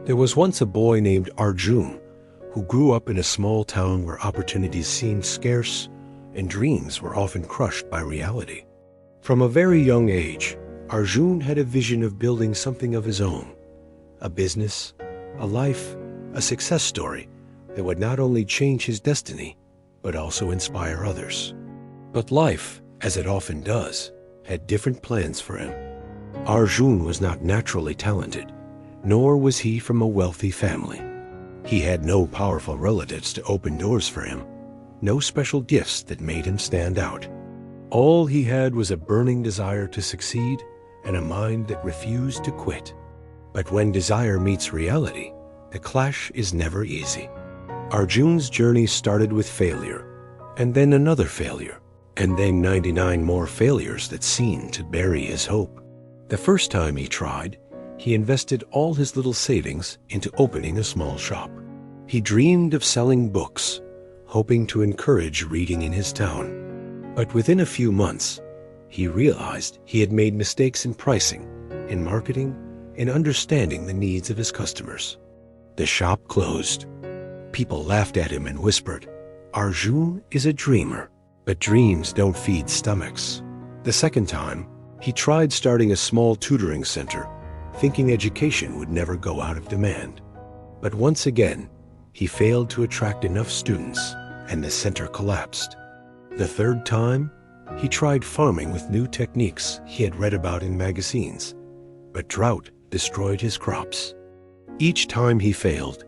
There was once a boy named Arjun who grew up in a small town where opportunities seemed scarce and dreams were often crushed by reality. From a very young age, Arjun had a vision of building something of his own, a business, a life, a success story that would not only change his destiny, but also inspire others. But life, as it often does, had different plans for him. Arjun was not naturally talented, nor was he from a wealthy family. He had no powerful relatives to open doors for him, no special gifts that made him stand out. All he had was a burning desire to succeed and a mind that refused to quit. But when desire meets reality, the clash is never easy. Arjun's journey started with failure, and then another failure, and then 99 more failures that seemed to bury his hope. The first time he tried, he invested all his little savings into opening a small shop. He dreamed of selling books, hoping to encourage reading in his town. But within a few months, he realized he had made mistakes in pricing, in marketing, in understanding the needs of his customers. The shop closed. People laughed at him and whispered, "Arjun is a dreamer." But dreams don't feed stomachs. The second time, he tried starting a small tutoring center, thinking education would never go out of demand. But once again, he failed to attract enough students, and the center collapsed. The third time, he tried farming with new techniques he had read about in magazines, but drought destroyed his crops. Each time he failed,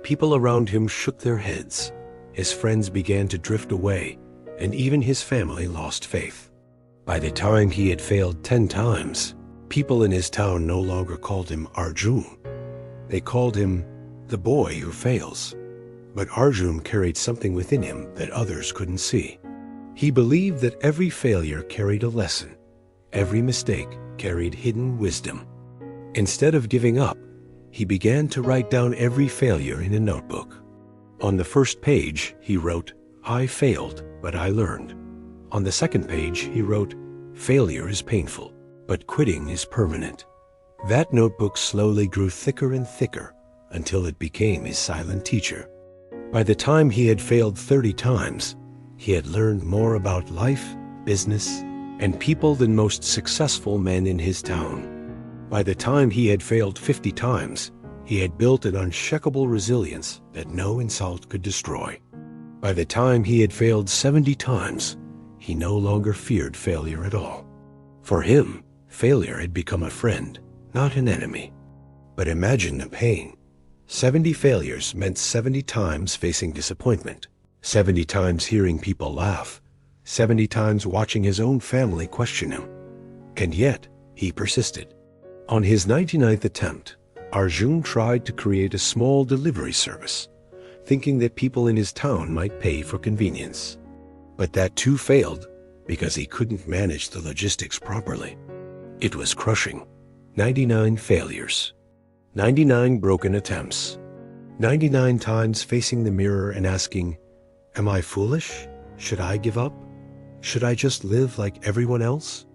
people around him shook their heads. His friends began to drift away, and even his family lost faith. By the time he had failed 10 times, people in his town no longer called him Arjun. They called him the boy who fails. But Arjun carried something within him that others couldn't see. He believed that every failure carried a lesson. Every mistake carried hidden wisdom. Instead of giving up, he began to write down every failure in a notebook. On the first page, he wrote, "I failed, but I learned." On the second page, he wrote, "Failure is painful, but quitting is permanent." That notebook slowly grew thicker and thicker until it became his silent teacher. By the time he had failed 30 times, he had learned more about life, business, and people than most successful men in his town. By the time he had failed 50 times, he had built an unshakable resilience that no insult could destroy. By the time he had failed 70 times, he no longer feared failure at all. For him, failure had become a friend, not an enemy. But imagine the pain. 70 failures meant 70 times facing disappointment, 70 times hearing people laugh, 70 times watching his own family question him. And yet, he persisted. On his 99th attempt, Arjun tried to create a small delivery service, thinking that people in his town might pay for convenience. But that too failed because he couldn't manage the logistics properly. It was crushing. 99 failures. 99 broken attempts. 99 times facing the mirror and asking, "Am I foolish? Should I give up? Should I just live like everyone else?"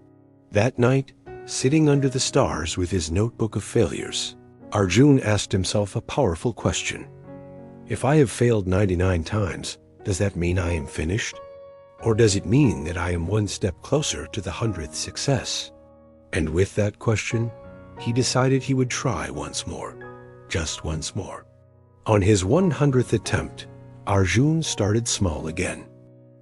That night, sitting under the stars with his notebook of failures, Arjun asked himself a powerful question. If I have failed 99 times, does that mean I am finished? Or does it mean that I am one step closer to the 100th success? And with that question, he decided he would try once more, just once more. On his 100th attempt, Arjun started small again.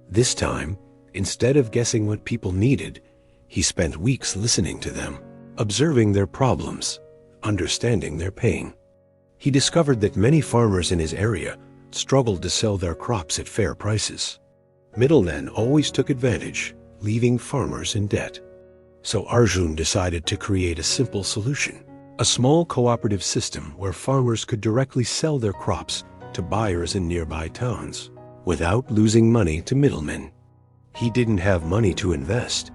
This time, instead of guessing what people needed, he spent weeks listening to them, observing their problems, understanding their pain. He discovered that many farmers in his area struggled to sell their crops at fair prices. Middlemen always took advantage, leaving farmers in debt. So Arjun decided to create a simple solution, a small cooperative system where farmers could directly sell their crops to buyers in nearby towns, without losing money to middlemen. He didn't have money to invest,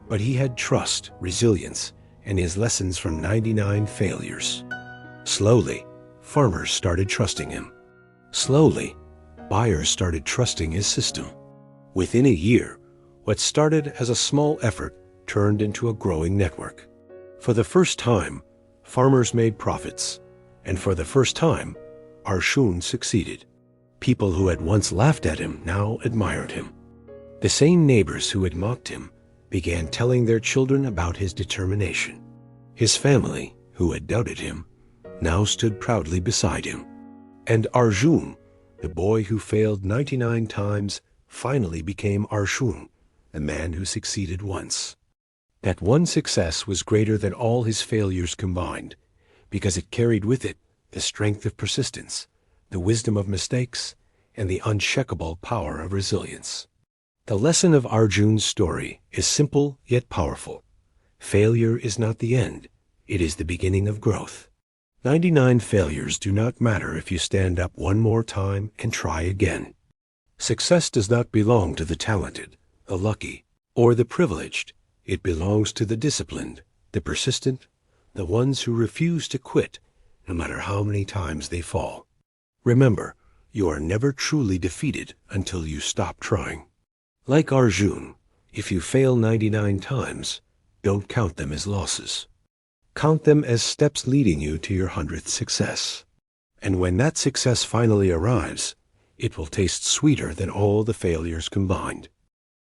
but he had trust, resilience, and his lessons from 99 failures. Slowly, farmers started trusting him. Slowly, buyers started trusting his system. Within a year, what started as a small effort turned into a growing network. For the first time, farmers made profits, And for the first time, Arjun succeeded. People who had once laughed at him now admired him. The same neighbors who had mocked him began telling their children about his determination. His family, who had doubted him, now stood proudly beside him. And Arjun, the boy who failed 99 times, finally became Arjun, a man who succeeded once. That one success was greater than all his failures combined, because it carried with it the strength of persistence, the wisdom of mistakes, and the unshakable power of resilience. The lesson of Arjun's story is simple yet powerful. Failure is not the end, it is the beginning of growth. 99 failures do not matter if you stand up one more time and try again. Success does not belong to the talented, the lucky, or the privileged. It belongs to the disciplined, the persistent, the ones who refuse to quit, no matter how many times they fall. Remember, you are never truly defeated until you stop trying. Like Arjun, if you fail 99 times, don't count them as losses. Count them as steps leading you to your 100th success. And when that success finally arrives, it will taste sweeter than all the failures combined.